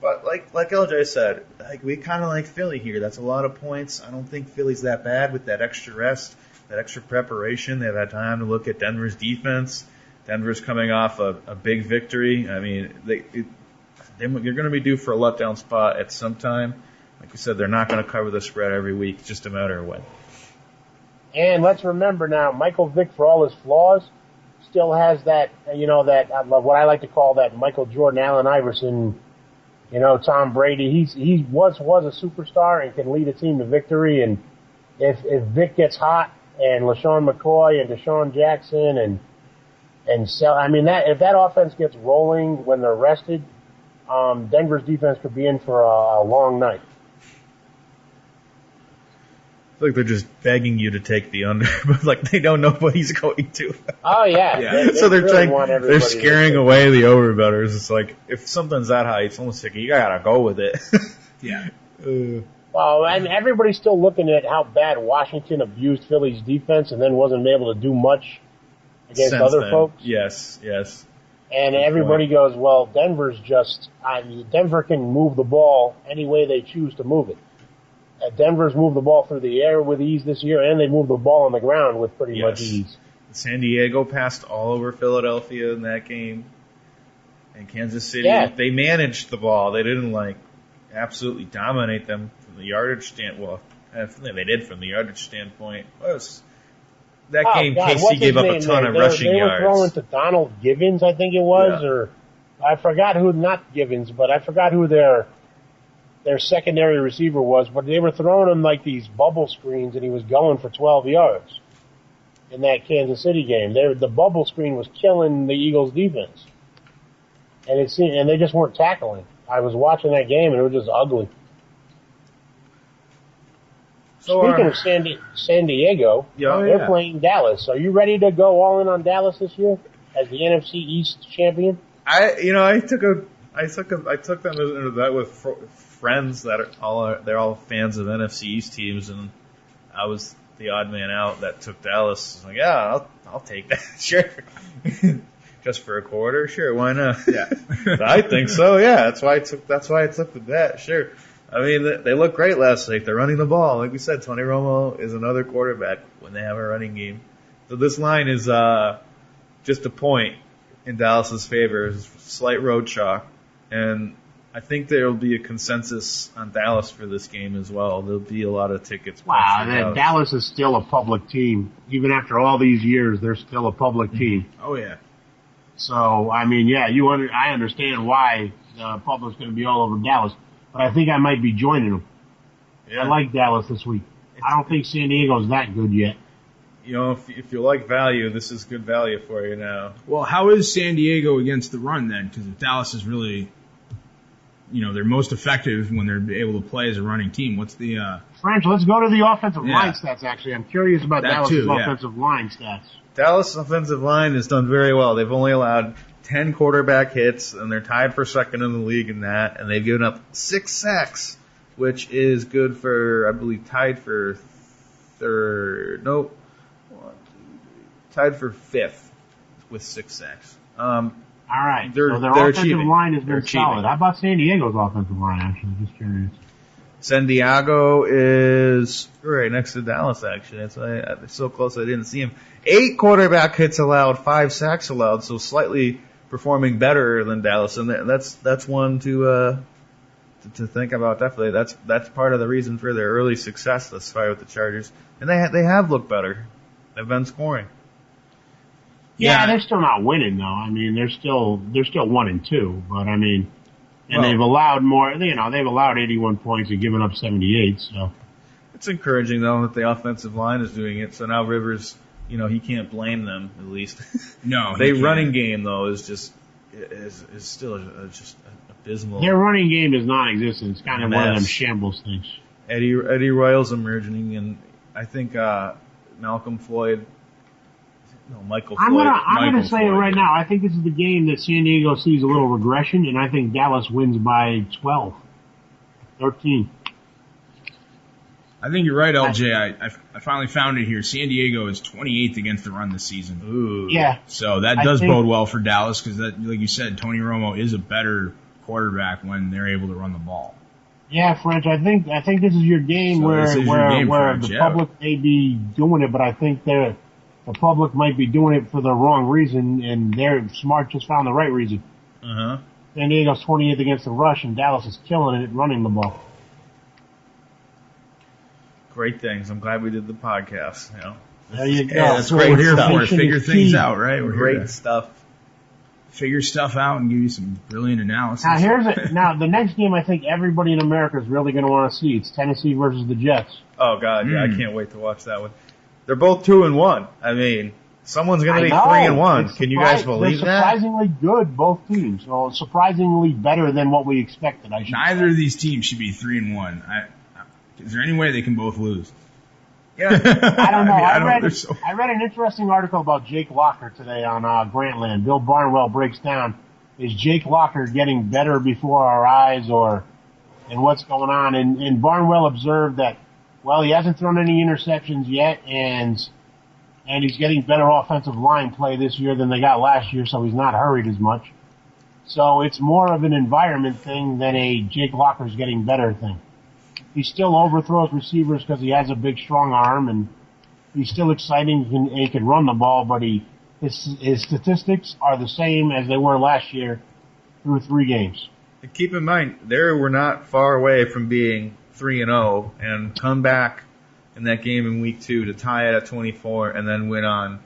But like LJ said, we kind of like Philly here. That's a lot of points. I don't think Philly's that bad with that extra rest, that extra preparation. They've had time to look at Denver's defense. Denver's coming off a big victory. I mean, you're going to be due for a letdown spot at some time. Like you said, they're not going to cover the spread every week. It's just a matter of when. And let's remember now, Michael Vick, for all his flaws, still has that, what I like to call that Michael Jordan, Allen Iverson, Tom Brady. He was a superstar and can lead a team to victory. And if Vick gets hot, and LaShawn McCoy and Deshaun Jackson if that offense gets rolling when they're rested, Denver's defense could be in for a long night. I feel like they're just begging you to take the under, but they don't know what he's going to. Oh yeah. So they're they're scaring away the over bettors. It's like if something's that high, it's almost like you gotta go with it. Yeah. Well, and everybody's still looking at how bad Washington abused Philly's defense and then wasn't able to do much against other folks. Yes. And everybody goes, well, Denver can move the ball any way they choose to move it. Denver's moved the ball through the air with ease this year, and they moved the ball on the ground with pretty much ease. San Diego passed all over Philadelphia in that game. And Kansas City, they managed the ball. They didn't, absolutely dominate them from the yardage standpoint. Well, they did from the yardage standpoint. That game, KC gave up a ton of rushing yards. They were throwing to Donald Givens, I think it was, or I forgot who, not Givens, but I forgot who their secondary receiver was, but they were throwing him like these bubble screens, and he was going for 12 yards. in that Kansas City game. The bubble screen was killing the Eagles' defense, and they just weren't tackling. I was watching that game, and it was just ugly. So Speaking of San Diego, they're playing Dallas. Are you ready to go all in on Dallas this year as the NFC East champion? I took them into that with friends that they're all fans of NFC East teams, and I was the odd man out that took Dallas. I was like, yeah, I'll take that, sure. Just for a quarter, sure, why not? Yeah, I think so. Yeah, that's why I took the bet, sure. I mean, they look great last week. They're running the ball. Like we said, Tony Romo is another quarterback when they have a running game. So this line is just a point in Dallas's favor. It's a slight road chalk. And I think there will be a consensus on Dallas for this game as well. There'll be a lot of tickets. Wow, Dallas is still a public team. Even after all these years, they're still a public team. Oh, yeah. So, I mean, yeah, I understand why the public's going to be all over Dallas. But I think I might be joining them. Yeah. I like Dallas this week. I don't think San Diego's that good yet. You know, if you like value, this is good value for you now. Well, how is San Diego against the run then? Because if Dallas is really, they're most effective when they're able to play as a running team. What's the... French, let's go to the offensive line stats, actually. I'm curious about Dallas' offensive line stats. Dallas' offensive line has done very well. They've only allowed 10 quarterback hits, and they're tied for second in the league in that, and they've given up 6 sacks, which is good for, I believe, tied for fifth with 6 sacks. All right, so their offensive line has been solid. How about San Diego's offensive line, actually? Just curious. San Diego is right next to Dallas, actually. It's so close I didn't see him. 8 quarterback hits allowed, 5 sacks allowed, so slightly performing better than Dallas, and that's one to think about. Definitely, that's part of the reason for their early success thus far with the Chargers, and they have looked better. They've been scoring. Yeah, they're still not winning though. I mean, they're still 1-2, but I mean, they've allowed more. They've allowed 81 points and given up 78. So it's encouraging though that the offensive line is doing it. So now Rivers, he can't blame them at least. No, their running game though is still just abysmal. Their running game is non-existent. It's kind of one of them shambles things. Eddie Royal's emerging, and I think Michael Floyd. I'm gonna say it right now. I think this is the game that San Diego sees a little regression, and I think Dallas wins by 12, 13. I think you're right, LJ. I finally found it here. San Diego is 28th against the run this season. Ooh. Yeah. So that does bode well for Dallas because, like you said, Tony Romo is a better quarterback when they're able to run the ball. Yeah, French. I think this is your game where the public may be doing it, but I think the public might be doing it for the wrong reason, and Smarge just found the right reason. Uh-huh. San Diego's 28th against the rush, and Dallas is killing it running the ball. Great things. I'm glad we did the podcast. There you go. Yeah, that's what we're here for. Figure things out, right? We're great stuff. Figure stuff out and give you some brilliant analysis. Now, the next game I think everybody in America is really going to want to see. It's Tennessee versus the Jets. Oh, God, yeah, I can't wait to watch that one. They're both 2-1. I mean, someone's going to be 3-1. Can you guys believe that? They're surprisingly good, both teams. So surprisingly better than what we expected, I should Neither of these teams should be 3-1. Is there any way they can both lose? Yeah. I don't know. I read an interesting article about Jake Locker today on Grantland. Bill Barnwell breaks down, is Jake Locker getting better before our eyes and what's going on? And Barnwell observed that, well, he hasn't thrown any interceptions yet, and he's getting better offensive line play this year than they got last year, so he's not hurried as much. So it's more of an environment thing than a Jake Locker's getting better thing. He still overthrows receivers because he has a big, strong arm, and he's still exciting. He can run the ball, but his statistics are the same as they were last year through 3 games. And keep in mind, they were not far away from being 3-0 and come back in that game in week 2 to tie it at 24 and then win on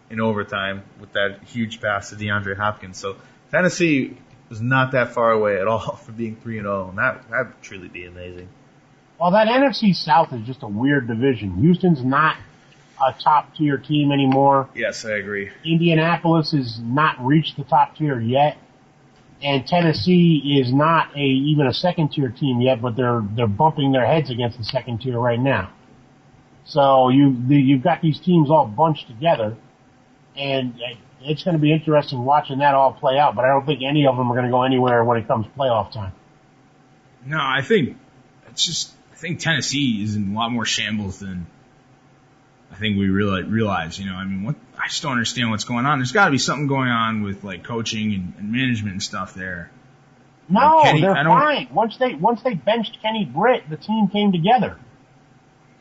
in overtime with that huge pass to DeAndre Hopkins. So Tennessee was not that far away at all from being 3-0, and that would truly be amazing. Well, that NFC South is just a weird division. Houston's not a top tier team anymore. Yes, I agree. Indianapolis has not reached the top tier yet, and Tennessee is not even a second tier team yet, but they're bumping their heads against the second tier right now. So you've got these teams all bunched together, and it's going to be interesting watching that all play out. But I don't think any of them are going to go anywhere when it comes playoff time. No, I think Tennessee is in a lot more shambles than I think we realize. I just don't understand what's going on. There's got to be something going on with like coaching and management and stuff there. No, they're fine. Once they benched Kenny Britt, the team came together.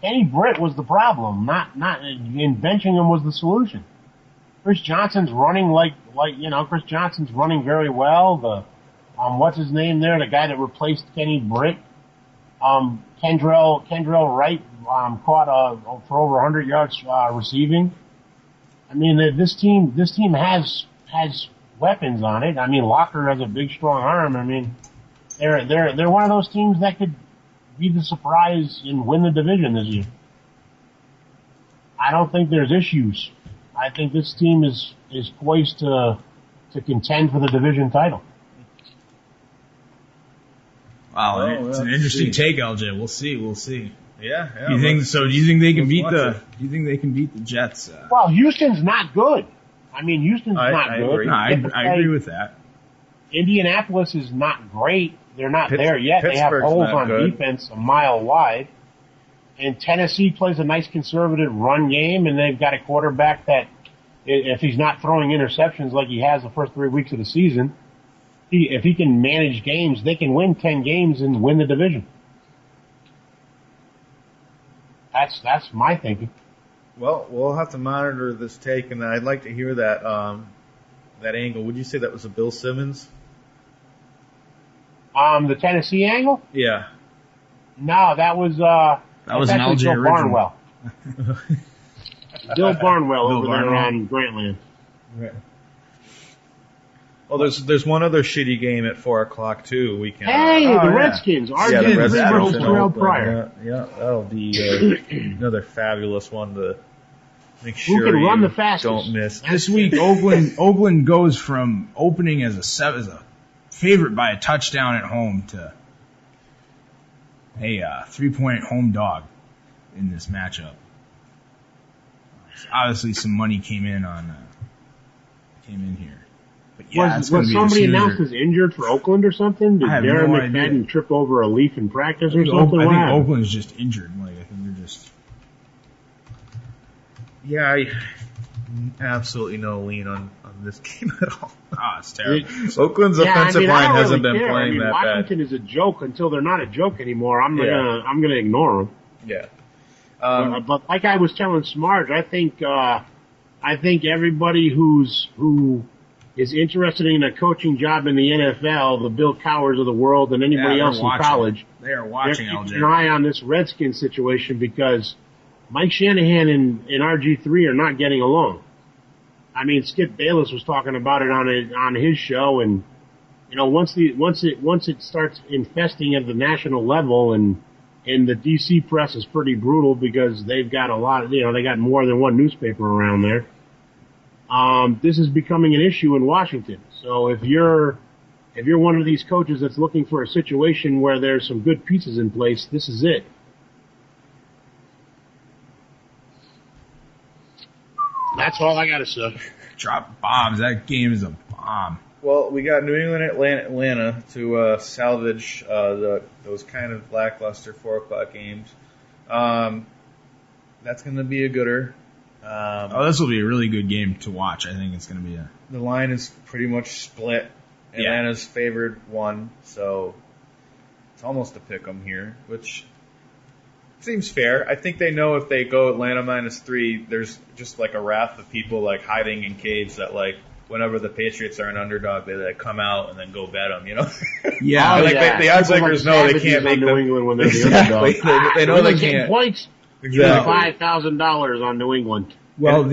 Kenny Britt was the problem, not in benching him was the solution. Chris Johnson's running Chris Johnson's running very well. What's his name there? The guy that replaced Kenny Britt. Kendrell Wright, caught, for over 100 yards, receiving. I mean, this team has weapons on it. I mean, Locker has a big, strong arm. I mean, they're one of those teams that could be the surprise and win the division this year. I don't think there's issues. I think this team is poised to contend for the division title. Wow, it's an interesting take, LJ. We'll see. Yeah. Do you think they can beat the Jets? Well, Houston's not good. I mean, Houston's not good. Agree. No, I agree with that. Indianapolis is not great. They're not there yet. They have holes on defense a mile wide. And Tennessee plays a nice conservative run game, and they've got a quarterback that, if he's not throwing interceptions like he has the first 3 weeks of the season, if he can manage games, they can win 10 games and win the division. That's my thinking. Well, we'll have to monitor this take, and I'd like to hear that angle. Would you say that was a Bill Simmons? The Tennessee angle? Yeah. No, that was an LJ Bill original. Barnwell. Bill Barnwell over there on Grantland. Right. Well, there's one other shitty game at 4:00 too. We can. Hey, the Redskins. the Redskins versus Terrell Pryor. Yeah, that'll be another fabulous one to make sure Who can run the you fastest? don't miss. This week, Oakland goes from opening as a favorite by a touchdown at home to a 3-point home dog in this matchup. Obviously, some money came in here. But yeah, was somebody announced as injured for Oakland or something? Did Darren McFadden trip over a leaf in practice or something? I think Oakland's just injured. I think they're just. Yeah, I absolutely no lean on this game at all. It's terrible. Oakland's offensive line hasn't been playing that bad. Washington is a joke until they're not a joke anymore. I'm gonna ignore them. Yeah. But like I was telling Smarge, I think everybody who is interested in a coaching job in the NFL, the Bill Cowers of the world, and anybody else in college, they are watching. They're keeping an eye on this Redskins situation because Mike Shanahan and RG3 are not getting along. I mean, Skip Bayless was talking about it on his show, and once it starts infesting at the national level, and the DC press is pretty brutal because they've got a lot of, they got more than one newspaper around there. This is becoming an issue in Washington. So if you're one of these coaches that's looking for a situation where there's some good pieces in place, this is it. That's all I gotta say. Drop bombs. That game is a bomb. Well, we got New England, Atlanta to salvage those kind of lackluster 4:00 games. That's going to be a gooder. This will be a really good game to watch. I think it's going to be The line is pretty much split. Atlanta's favored 1, so it's almost a pick 'em here, which seems fair. I think they know if they go Atlanta -3, there's just like a raft of people hiding in caves that whenever the Patriots are an underdog, they come out and then go bet them, Yeah. The oddsmakers know they can't make New England when they're the underdog. They know they can't. Points. Exactly. $5,000 on New England. Well,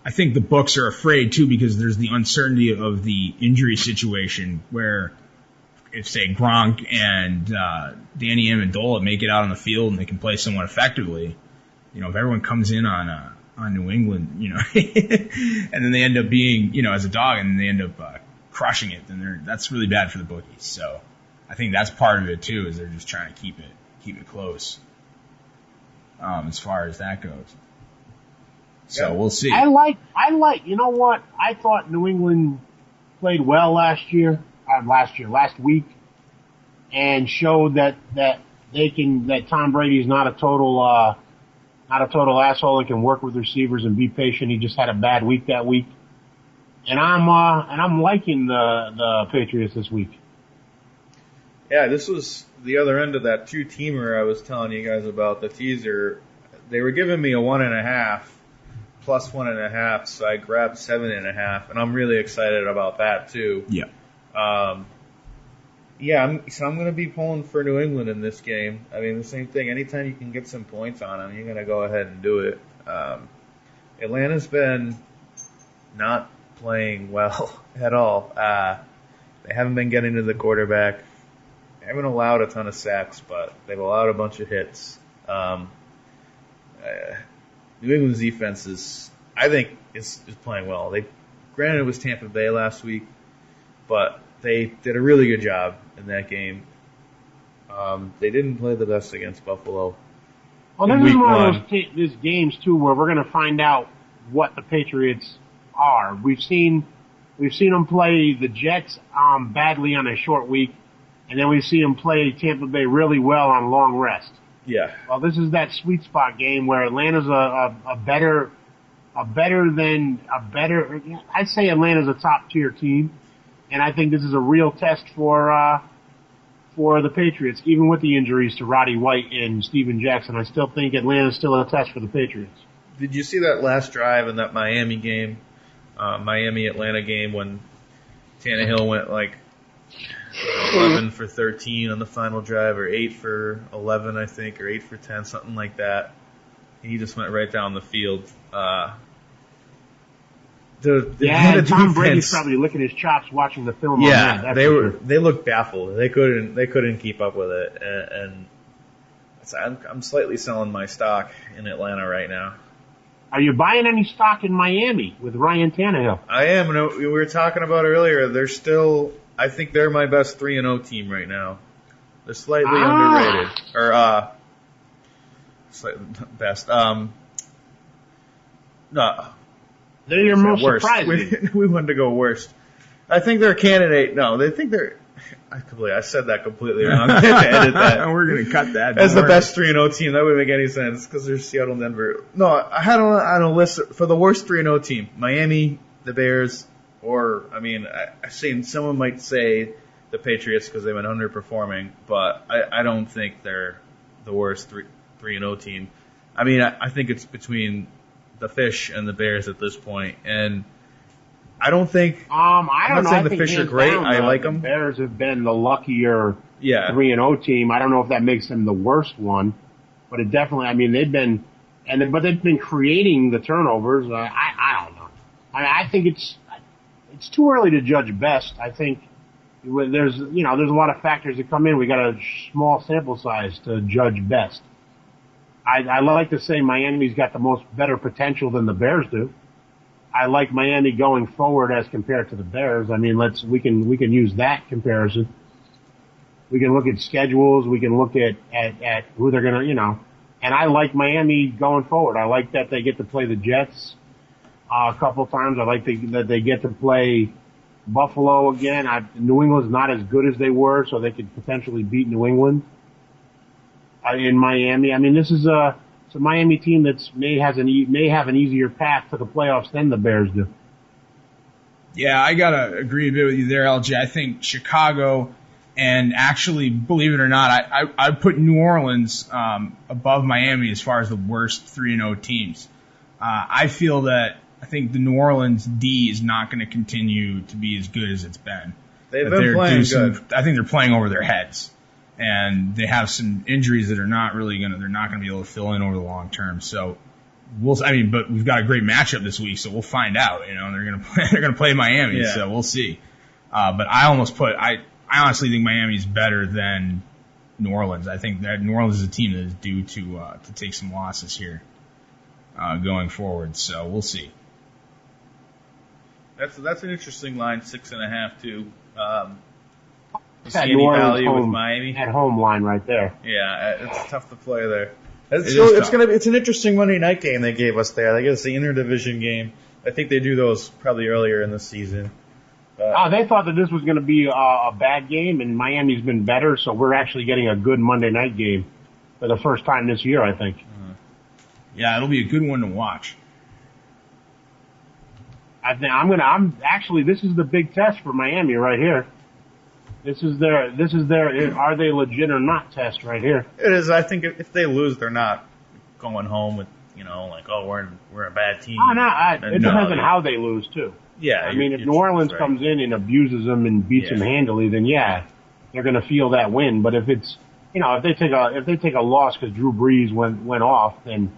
I think the books are afraid too because there's the uncertainty of the injury situation where if say Gronk and Danny Amendola make it out on the field and they can play somewhat effectively, if everyone comes in on on New England, and then they end up being, as a dog, and they end up crushing it. Then that's really bad for the bookies. So I think that's part of it too, is they're just trying to keep it close as far as that goes. So we'll see. I like. You know what? I thought New England played well last week, and showed that Tom Brady's not a total asshole and can work with receivers and be patient. He just had a bad week that week, and I'm liking the Patriots this week. Yeah, this was the other end of that 2-teamer I was telling you guys about, the teaser. They were giving me a 1.5 plus 1.5, so I grabbed 7.5, and I'm really excited about that too. Yeah. I'm going to be pulling for New England in this game. I mean, the same thing. Anytime you can get some points on them, you're going to go ahead and do it. Atlanta's been not playing well at all. They haven't been getting to the quarterback. They haven't allowed a ton of sacks, but they've allowed a bunch of hits. New England's defense I think, is playing well. Granted, it was Tampa Bay last week, but they did a really good job in that game. They didn't play the best against Buffalo. Well, this is one of those games too where we're going to find out what the Patriots are. We've seen them play the Jets badly on a short week, and then we see them play Tampa Bay really well on long rest. Yeah. Well, this is that sweet spot game where Atlanta's I'd say Atlanta's a top tier team, and I think this is a real test for the Patriots, even with the injuries to Roddy White and Steven Jackson. I still think Atlanta's still a test for the Patriots. Did you see that last drive in that Miami game, Miami-Atlanta game, when Tannehill went like 11 for 13 on the final drive, or 8 for 11, I think, or 8 for 10, something like that. He just went right down the field. Tom Brady's probably licking his chops watching the film. Yeah, they looked baffled. They couldn't keep up with it, and I'm slightly selling my stock in Atlanta right now. Are you buying any stock in Miami with Ryan Tannehill? I am. We were talking about earlier. I think they're my best 3-0 team right now. They're slightly underrated, or slightly best. No. They're your most worst. surprising. We wanted to go worst. I think they're a candidate. No, they think they're. I said that completely wrong. I had to edit that. We're going to cut that. As the best 3-0 team, that wouldn't make any sense because there's Seattle and Denver. No, I had on a list for the worst 3-0 team: Miami, the Bears, or I've seen someone might say the Patriots because they've been underperforming, but I don't think they're the worst 3-0 team. I think it's between the Fish and the Bears at this point, and I don't think I'm not saying the Fish are great. I like them. The Bears have been the luckier 3-0 team. I don't know if that makes them the worst one, but it definitely. They've been creating the turnovers. I don't know. I think it's too early to judge best. I think there's a lot of factors that come in. We got a small sample size to judge best. I like to say Miami's got the better potential than the Bears do. I like Miami going forward as compared to the Bears. We can use that comparison. We can look at schedules. We can look at who they're gonna, and I like Miami going forward. I like that they get to play the Jets a couple times. I like that they get to play Buffalo again. New England's not as good as they were, so they could potentially beat New England in Miami. This is it's a Miami team that may have an easier path to the playoffs than the Bears do. Yeah, I gotta agree a bit with you there, LJ. I think Chicago, and actually, believe it or not, I put New Orleans above Miami as far as the worst 3-0 teams. I think the New Orleans D is not going to continue to be as good as it's been. They've been playing good. I think they're playing over their heads. And they have some injuries that they're not going to be able to fill in over the long term. So but we've got a great matchup this week, so we'll find out. They're going to play Miami, so we'll see. But I honestly think Miami's better than New Orleans. I think that New Orleans is a team that is due to take some losses here. going forward. So we'll see. That's an interesting line, 6.5 too. That See New any Orleans value with home, Miami? at home line right there. Yeah, it's tough to play there. It's It's an interesting Monday night game they gave us there. I guess the interdivision game. I think they do those probably earlier in the season. They thought that this was going to be a bad game, and Miami's been better, so we're actually getting a good Monday night game for the first time this year, I think. Yeah, it'll be a good one to watch. I'm actually, this is the big test for Miami right here. This is their are they legit or not test right here. It is. I think if they lose, they're not going home with we're a bad team. It depends on how they lose too. Yeah, I mean, if New Orleans comes in and abuses them and beats them handily, then they're going to feel that win. But if it's if they take a loss because Drew Brees went off, then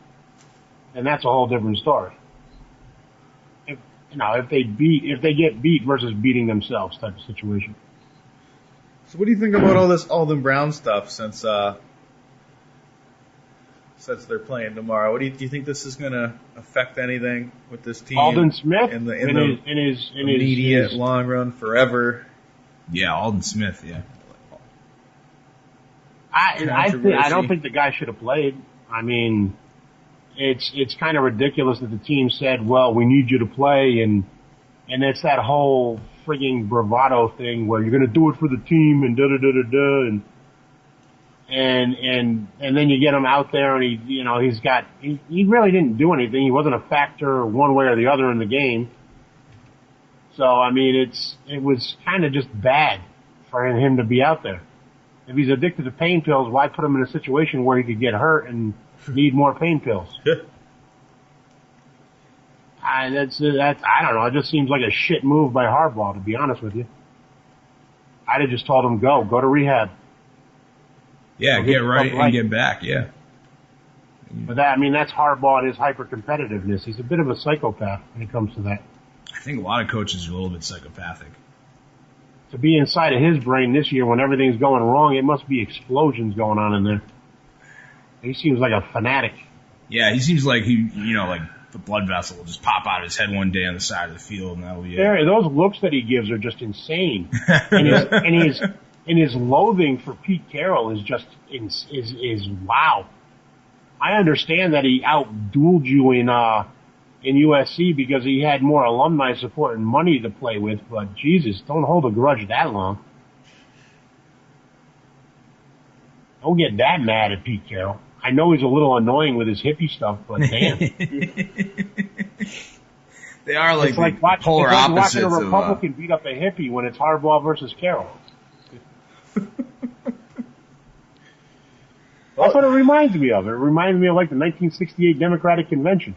that's a whole different story. If they get beat versus beating themselves type of situation. So what do you think about all this Alden Brown stuff since they're playing tomorrow? Do you think this is going to affect anything with this team? Alden Smith in the immediate long run forever. Yeah, Alden Smith. Yeah. I don't think the guy should have played. I mean, it's kind of ridiculous that the team said, "Well, we need you to play," and it's that whole frigging bravado thing where you're going to do it for the team and and then you get him out there and he really didn't do anything. He wasn't a factor one way or the other in the game. So I mean, it was kind of just bad for him to be out there. If he's addicted to pain pills, why put him in a situation where he could get hurt and need more pain pills? I don't know. It just seems like a shit move by Harbaugh, to be honest with you. I'd have just told him go to rehab. Yeah, get right and get back. Yeah. But that's Harbaugh and his hyper competitiveness. He's a bit of a psychopath when it comes to that. I think a lot of coaches are a little bit psychopathic. To be inside of his brain this year when everything's going wrong, it must be explosions going on in there. He seems like a fanatic. Yeah, he seems like like the blood vessel will just pop out of his head one day on the side of the field, and that'll be it. Those looks that he gives are just insane. and his loathing for Pete Carroll is just is wow. I understand that he out-dueled you in USC because he had more alumni support and money to play with, but Jesus, don't hold a grudge that long. Don't get that mad at Pete Carroll. I know he's a little annoying with his hippie stuff, but damn. They are like polar opposites. It's like watching a Republican beat up a hippie when it's Harbaugh versus Carroll. That's what it reminds me of. It reminds me of like the 1968 Democratic Convention.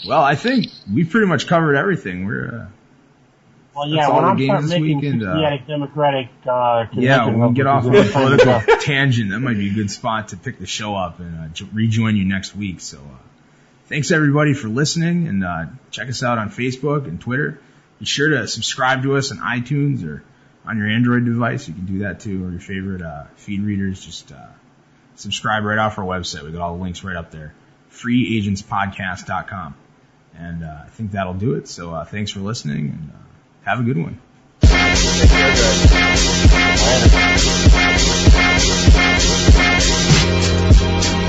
Well, I think we've pretty much covered everything. We're when I'm starting making 68 Democratic Convention. Yeah, when we get off on a political tangent, that might be a good spot to pick the show up and rejoin you next week. So thanks everybody for listening, and check us out on Facebook and Twitter. Be sure to subscribe to us on iTunes or on your Android device. You can do that too, or your favorite feed readers. Just subscribe right off our website. We got all the links right up there. freeagentspodcast.com. And I think that'll do it. So thanks for listening, and have a good one. Take care, guys.